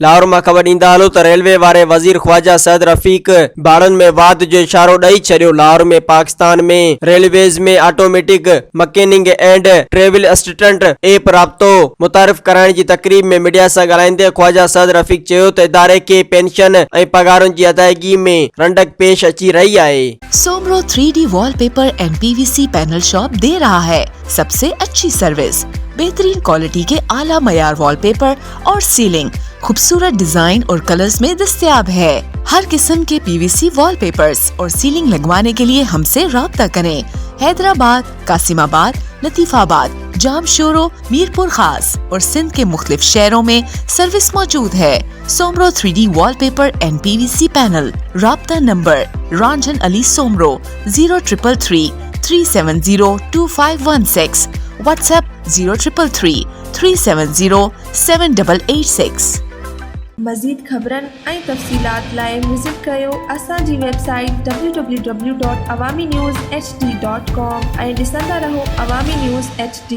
लाहौर मां ख़बर ॾींदा हलो त रेलवे वारे वज़ीर ख्वाजा सैद रफ़ीक भाड़नि में वाध जो इशारो ॾेई छॾियो। लाहौर में पाकिस्तान में रेलवेज़ में ऑटोमेटिक मकेनिंग एंड ट्रेवल असिस्टेंट ऐप राब्तो मुतारिफ कराइण जी तकरीब में मीडिया सां ॻाल्हाईंदे ख्वाजा सैद रफ़ीक चयो त इदारे खे पेंशन ऐं पगारुनि जी अदायगी में रंडक पेश अची रही आहे। Soomro 3D wallpaper and PVC panel shop दे रहा है सबसे अच्छी सर्विस, बेहतरीन क्वालिटी के आला मयार वॉलपेपर और सीलिंग खूबसूरत डिजाइन और कलर्स में दस्तयाब है। हर किस्म के PVC वॉलपेपर्स और सीलिंग लगवाने के लिए हमसे राब्ता करें। हैदराबाद, कासिमाबाद, लतीफाबाद, जामशोरो, मीरपुर खास और सिंध के मुख्तलिफ शहरों में सर्विस मौजूद है। Soomro 3D wallpaper and PVC panel. राब्ता नंबर रंजन अली सोमरो 0333 370 2516, व्हाट्सएप 0333 370 7886। मज़ीद ख़बरनि ऐं तफ़सीलात लाइ विज़िट कयो असांजी वेबसाइट www.awamiNewsHD.com ऐं ॾिसंदा रहो अवामी न्यूज़ HD।